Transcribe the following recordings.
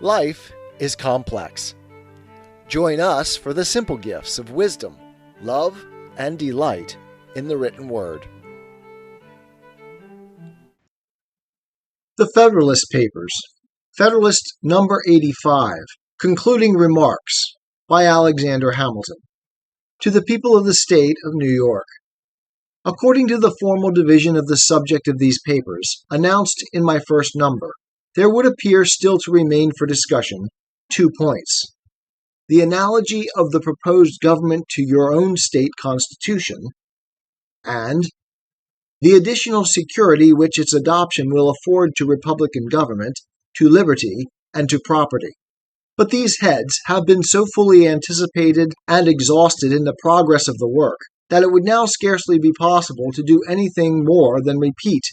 Life is complex. Join us for the simple gifts of wisdom, love, and delight in the written word. The Federalist Papers, Federalist number 85, Concluding Remarks, by Alexander Hamilton. To the people of the State of New York. According to the formal division of the subject of these papers, announced in my first number, there would appear still to remain for discussion 2 points. The analogy of the proposed government to your own state constitution, and the additional security which its adoption will afford to republican government, to liberty, and to property. But these heads have been so fully anticipated and exhausted in the progress of the work that it would now scarcely be possible to do anything more than repeat,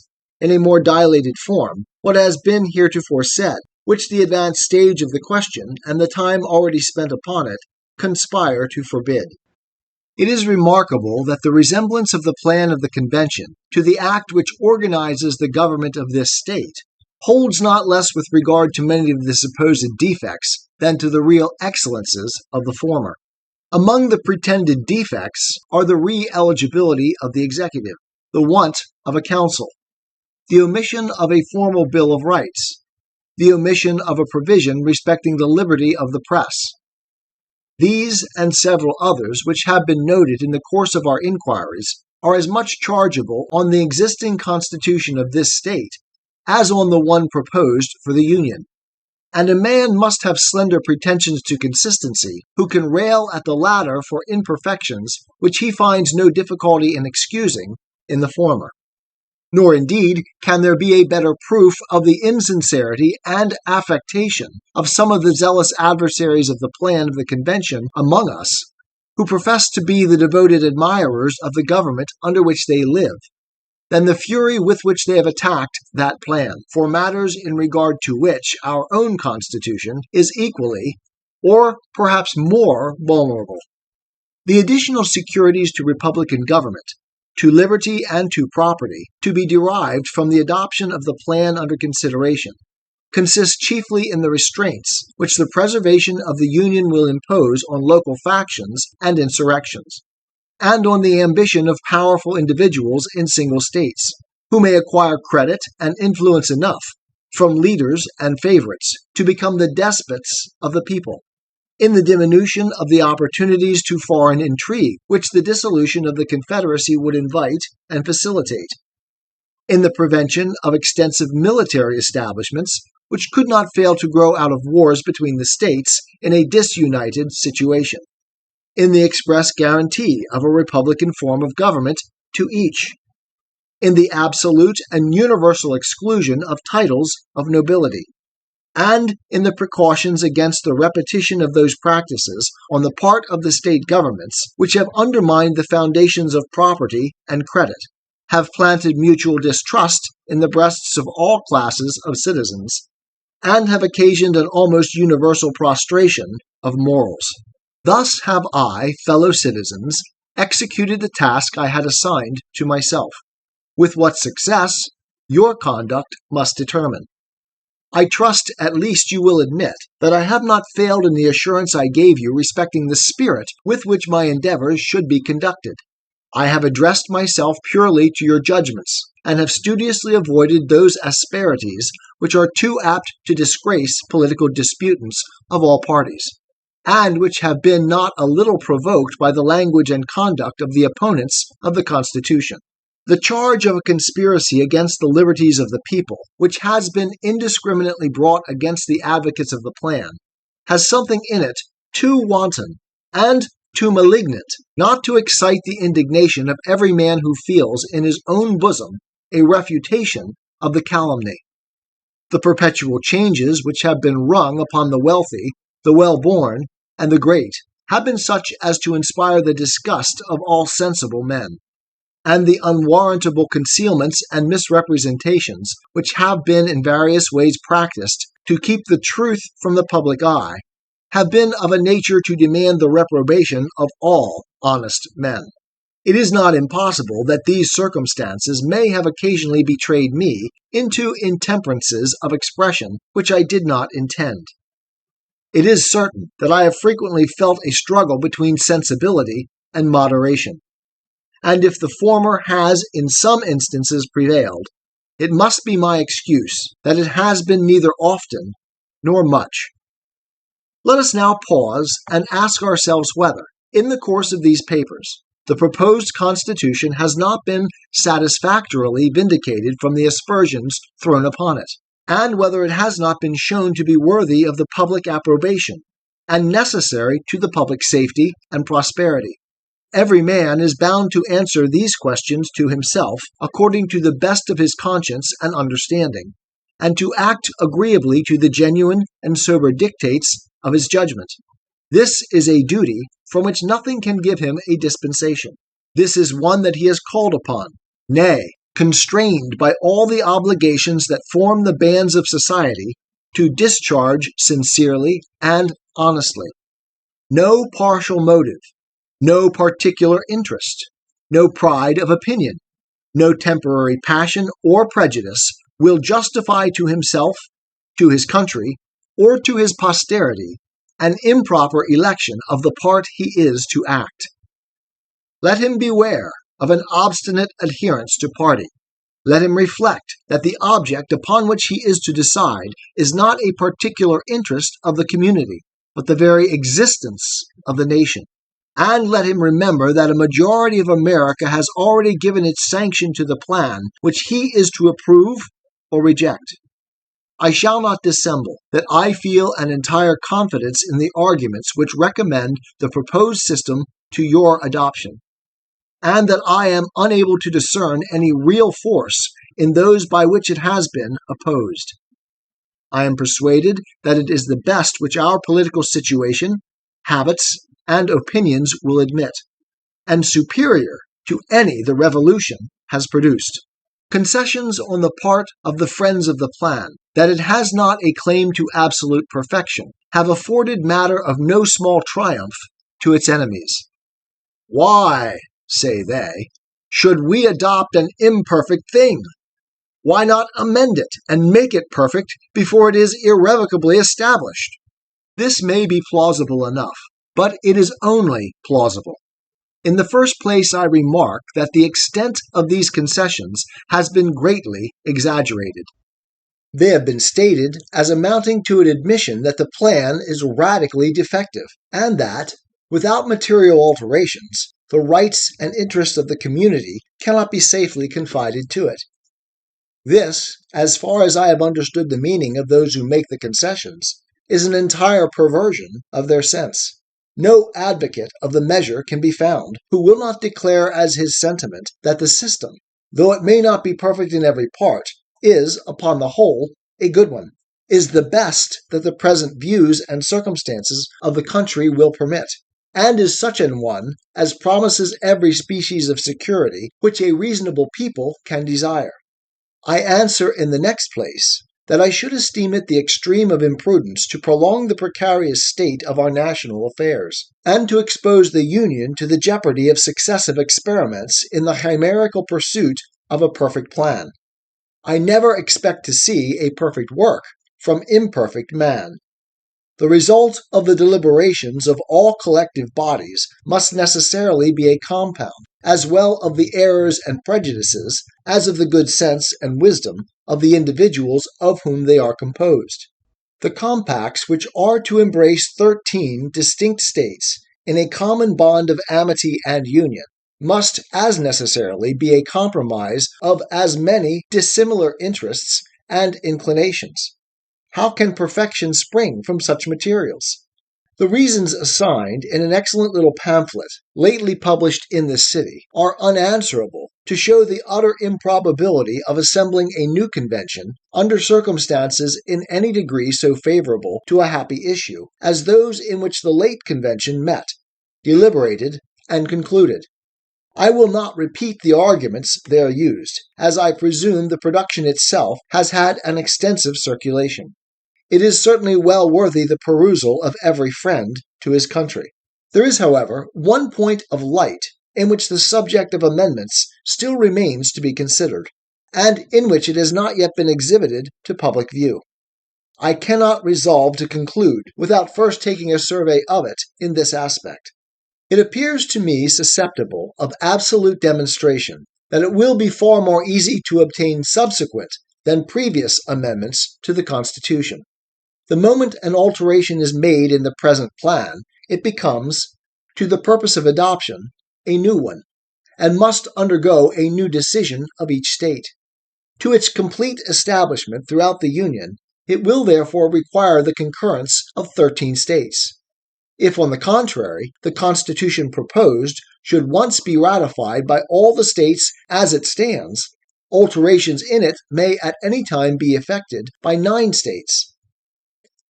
in a more dilated form, what has been heretofore said, which the advanced stage of the question and the time already spent upon it conspire to forbid. It is remarkable that the resemblance of the plan of the convention to the act which organizes the government of this state holds not less with regard to many of the supposed defects than to the real excellences of the former. Among the pretended defects are the re-eligibility of the executive, the want of a council, the omission of a formal Bill of Rights, the omission of a provision respecting the liberty of the press. These and several others which have been noted in the course of our inquiries are as much chargeable on the existing constitution of this state as on the one proposed for the Union. And a man must have slender pretensions to consistency who can rail at the latter for imperfections which he finds no difficulty in excusing in the former. Nor indeed can there be a better proof of the insincerity and affectation of some of the zealous adversaries of the plan of the convention among us, who profess to be the devoted admirers of the government under which they live, than the fury with which they have attacked that plan, for matters in regard to which our own Constitution is equally, or perhaps more, vulnerable. The additional securities to republican government, to liberty and to property, to be derived from the adoption of the plan under consideration, consist chiefly in the restraints which the preservation of the Union will impose on local factions and insurrections, and on the ambition of powerful individuals in single states, who may acquire credit and influence enough from leaders and favorites to become the despots of the people, in the diminution of the opportunities to foreign intrigue which the dissolution of the Confederacy would invite and facilitate, in the prevention of extensive military establishments which could not fail to grow out of wars between the states in a disunited situation, in the express guarantee of a republican form of government to each, in the absolute and universal exclusion of titles of nobility, and in the precautions against the repetition of those practices on the part of the state governments which have undermined the foundations of property and credit, have planted mutual distrust in the breasts of all classes of citizens, and have occasioned an almost universal prostration of morals. Thus have I, fellow citizens, executed the task I had assigned to myself. With what success, your conduct must determine. I trust at least you will admit that I have not failed in the assurance I gave you respecting the spirit with which my endeavors should be conducted. I have addressed myself purely to your judgments, and have studiously avoided those asperities which are too apt to disgrace political disputants of all parties, and which have been not a little provoked by the language and conduct of the opponents of the Constitution. The charge of a conspiracy against the liberties of the people, which has been indiscriminately brought against the advocates of the plan, has something in it too wanton and too malignant not to excite the indignation of every man who feels in his own bosom a refutation of the calumny. The perpetual changes which have been wrung upon the wealthy, the well-born, and the great have been such as to inspire the disgust of all sensible men, and the unwarrantable concealments and misrepresentations which have been in various ways practiced to keep the truth from the public eye have been of a nature to demand the reprobation of all honest men. It is not impossible that these circumstances may have occasionally betrayed me into intemperances of expression which I did not intend. It is certain that I have frequently felt a struggle between sensibility and moderation, and if the former has in some instances prevailed, it must be my excuse that it has been neither often nor much. Let us now pause and ask ourselves whether, in the course of these papers, the proposed Constitution has not been satisfactorily vindicated from the aspersions thrown upon it, and whether it has not been shown to be worthy of the public approbation and necessary to the public safety and prosperity. Every man is bound to answer these questions to himself according to the best of his conscience and understanding, and to act agreeably to the genuine and sober dictates of his judgment. This is a duty from which nothing can give him a dispensation. This is one that he is called upon, nay, constrained by all the obligations that form the bands of society, to discharge sincerely and honestly. No partial motive, no particular interest, no pride of opinion, no temporary passion or prejudice will justify to himself, to his country, or to his posterity an improper election of the part he is to act. Let him beware of an obstinate adherence to party. Let him reflect that the object upon which he is to decide is not a particular interest of the community, but the very existence of the nation. And let him remember that a majority of America has already given its sanction to the plan which he is to approve or reject. I shall not dissemble that I feel an entire confidence in the arguments which recommend the proposed system to your adoption, and that I am unable to discern any real force in those by which it has been opposed. I am persuaded that it is the best which our political situation, habits, and opinions will admit, and superior to any the Revolution has produced. Concessions on the part of the friends of the plan, that it has not a claim to absolute perfection, have afforded matter of no small triumph to its enemies. Why, say they, should we adopt an imperfect thing? Why not amend it and make it perfect before it is irrevocably established? This may be plausible enough, but it is only plausible. In the first place, I remark that the extent of these concessions has been greatly exaggerated. They have been stated as amounting to an admission that the plan is radically defective, and that, without material alterations, the rights and interests of the community cannot be safely confided to it. This, as far as I have understood the meaning of those who make the concessions, is an entire perversion of their sense. No advocate of the measure can be found who will not declare as his sentiment that the system, though it may not be perfect in every part, is, upon the whole, a good one, is the best that the present views and circumstances of the country will permit, and is such an one as promises every species of security which a reasonable people can desire. I answer in the next place that I should esteem it the extreme of imprudence to prolong the precarious state of our national affairs, and to expose the Union to the jeopardy of successive experiments in the chimerical pursuit of a perfect plan. I never expect to see a perfect work from imperfect man. The result of the deliberations of all collective bodies must necessarily be a compound, as well of the errors and prejudices as of the good sense and wisdom of the individuals of whom they are composed. The compacts, which are to embrace 13 distinct states in a common bond of amity and union, must as necessarily be a compromise of as many dissimilar interests and inclinations. How can perfection spring from such materials? The reasons assigned in an excellent little pamphlet, lately published in this city, are unanswerable to show the utter improbability of assembling a new convention under circumstances in any degree so favorable to a happy issue as those in which the late convention met, deliberated, and concluded. I will not repeat the arguments there used, as I presume the production itself has had an extensive circulation. It is certainly well worthy the perusal of every friend to his country. There is, however, one point of light in which the subject of amendments still remains to be considered, and in which it has not yet been exhibited to public view. I cannot resolve to conclude without first taking a survey of it in this aspect. It appears to me susceptible of absolute demonstration that it will be far more easy to obtain subsequent than previous amendments to the Constitution. The moment an alteration is made in the present plan, it becomes, to the purpose of adoption, a new one, and must undergo a new decision of each state. To its complete establishment throughout the Union, it will therefore require the concurrence of 13 states. If, on the contrary, the Constitution proposed should once be ratified by all the states as it stands, alterations in it may at any time be effected by 9 states.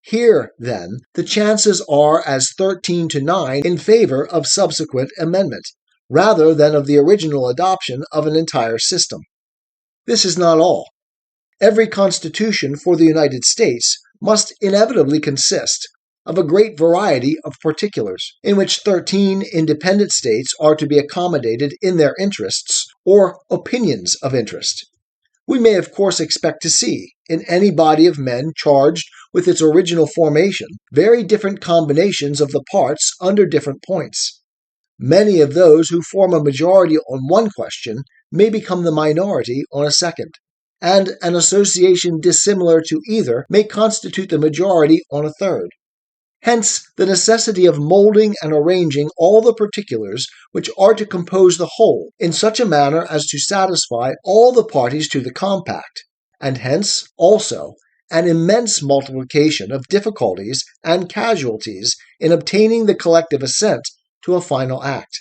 Here, then, the chances are as 13 to 9 in favor of subsequent amendment, rather than of the original adoption of an entire system. This is not all. Every constitution for the United States must inevitably consist of a great variety of particulars, in which 13 independent states are to be accommodated in their interests or opinions of interest. We may of course expect to see, in any body of men charged with its original formation, very different combinations of the parts under different points. Many of those who form a majority on one question may become the minority on a second, and an association dissimilar to either may constitute the majority on a third. Hence, the necessity of molding and arranging all the particulars which are to compose the whole in such a manner as to satisfy all the parties to the compact, and hence, also, an immense multiplication of difficulties and casualties in obtaining the collective assent to a final act.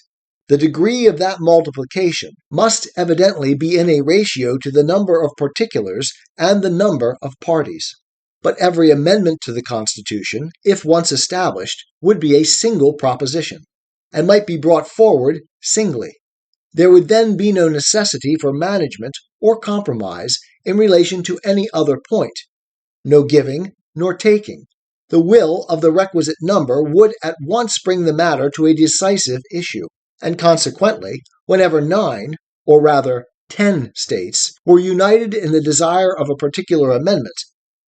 The degree of that multiplication must evidently be in a ratio to the number of particulars and the number of parties. But every amendment to the Constitution, if once established, would be a single proposition, and might be brought forward singly. There would then be no necessity for management or compromise in relation to any other point, no giving nor taking. The will of the requisite number would at once bring the matter to a decisive issue, and consequently, whenever 9, or rather 10 states, were united in the desire of a particular amendment,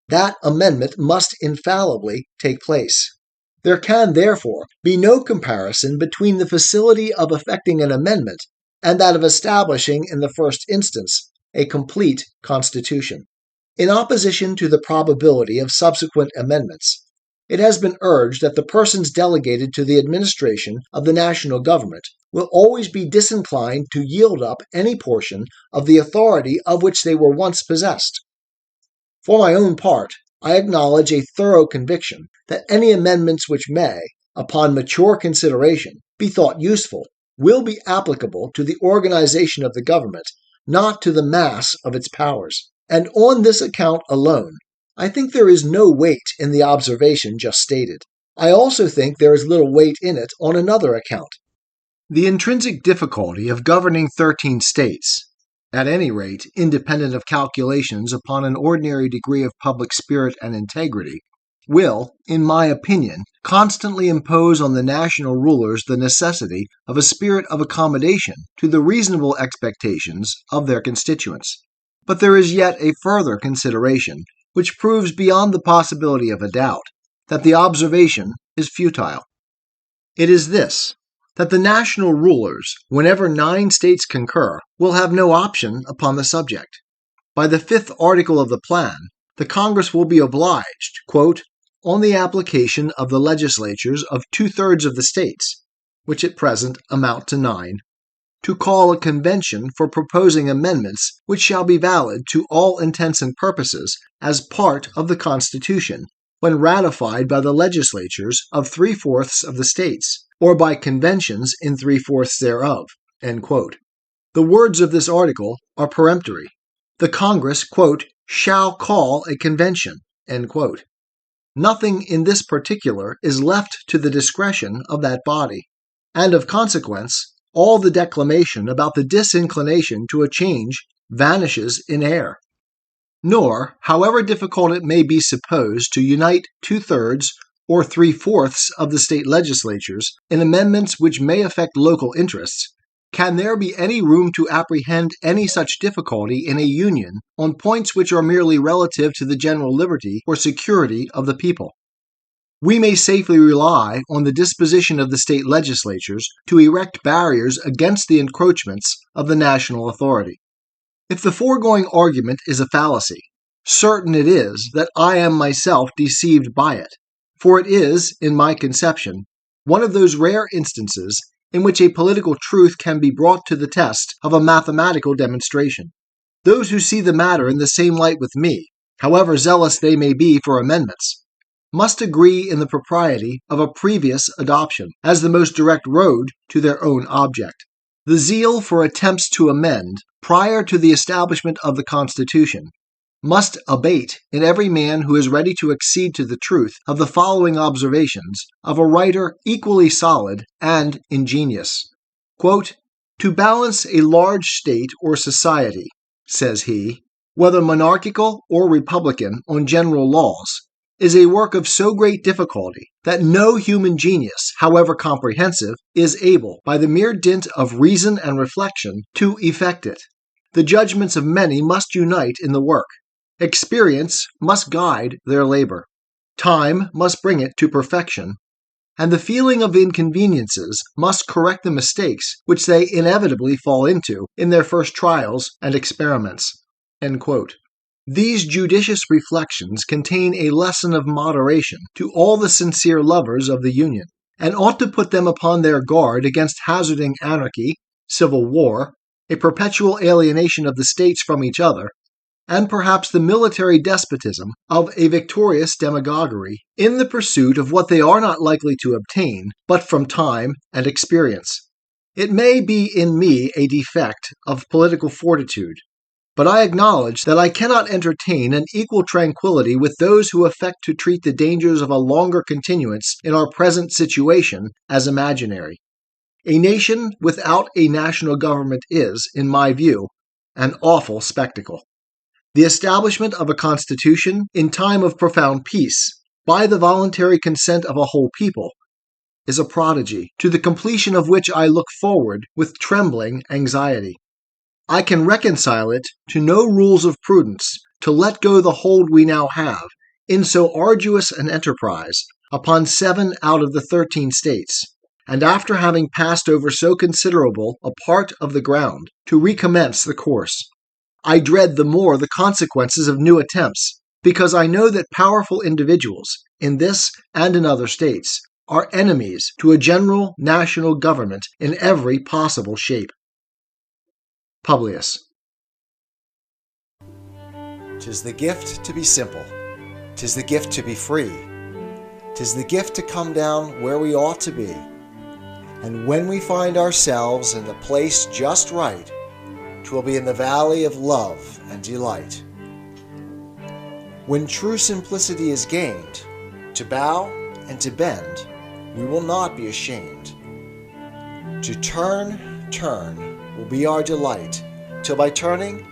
that amendment must infallibly take place. There can, therefore, be no comparison between the facility of effecting an amendment and that of establishing in the first instance a complete constitution. In opposition to the probability of subsequent amendments, it has been urged that the persons delegated to the administration of the national government will always be disinclined to yield up any portion of the authority of which they were once possessed. For my own part, I acknowledge a thorough conviction that any amendments which may, upon mature consideration, be thought useful, will be applicable to the organization of the government, not to the mass of its powers. And on this account alone, I think there is no weight in the observation just stated. I also think there is little weight in it on another account. The intrinsic difficulty of governing 13 states, at any rate independent of calculations upon an ordinary degree of public spirit and integrity, will, in my opinion, constantly impose on the national rulers the necessity of a spirit of accommodation to the reasonable expectations of their constituents. But there is yet a further consideration which proves beyond the possibility of a doubt that the observation is futile. It is this, that the national rulers, whenever 9 states concur, will have no option upon the subject. By the 5th article of the plan, the Congress will be obliged, quote, on the application of the legislatures of 2/3 of the states, which at present amount to 9, to call a convention for proposing amendments which shall be valid to all intents and purposes as part of the Constitution, when ratified by the legislatures of 3/4 of the states, or by conventions in 3/4 thereof. End quote. The words of this article are peremptory. The Congress, quote, shall call a convention. End quote. Nothing in this particular is left to the discretion of that body, and of consequence, all the declamation about the disinclination to a change vanishes in air. Nor, however difficult it may be supposed to unite 2/3 or 3/4 of the state legislatures in amendments which may affect local interests, Can there be any room to apprehend any such difficulty in a union on points which are merely relative to the general liberty or security of the people? We may safely rely on the disposition of the state legislatures to erect barriers against the encroachments of the national authority. If the foregoing argument is a fallacy, certain it is that I am myself deceived by it, for it is, in my conception, one of those rare instances in which a political truth can be brought to the test of a mathematical demonstration. Those who see the matter in the same light with me, however zealous they may be for amendments, must agree in the propriety of a previous adoption as the most direct road to their own object. The zeal for attempts to amend prior to the establishment of the Constitution must abate in every man who is ready to accede to the truth of the following observations of a writer equally solid and ingenious. Quote, "To balance a large state or society," says he, "whether monarchical or republican on general laws, is a work of so great difficulty that no human genius, however comprehensive, is able, by the mere dint of reason and reflection, to effect it. The judgments of many must unite in the work. Experience must guide their labor. Time must bring it to perfection. And the feeling of inconveniences must correct the mistakes which they inevitably fall into in their first trials and experiments." End quote. These judicious reflections contain a lesson of moderation to all the sincere lovers of the Union, and ought to put them upon their guard against hazarding anarchy, civil war, a perpetual alienation of the states from each other, and perhaps the military despotism of a victorious demagoguery in the pursuit of what they are not likely to obtain but from time and experience. It may be in me a defect of political fortitude, but I acknowledge that I cannot entertain an equal tranquillity with those who affect to treat the dangers of a longer continuance in our present situation as imaginary. A nation without a national government is, in my view, an awful spectacle. The establishment of a constitution in time of profound peace, by the voluntary consent of a whole people, is a prodigy, to the completion of which I look forward with trembling anxiety. I can reconcile it to no rules of prudence to let go the hold we now have, in so arduous an enterprise, upon 7 out of the 13 states, and after having passed over so considerable a part of the ground, to recommence the course. I dread the more the consequences of new attempts, because I know that powerful individuals, in this and in other states, are enemies to a general national government in every possible shape. Publius. "'Tis the gift to be simple, 'tis the gift to be free, 'tis the gift to come down where we ought to be, and when we find ourselves in the place just right, 'twill be in the valley of love and delight. When true simplicity is gained, to bow and to bend, we will not be ashamed. To turn will be our delight, till by turning,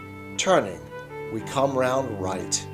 we come round right.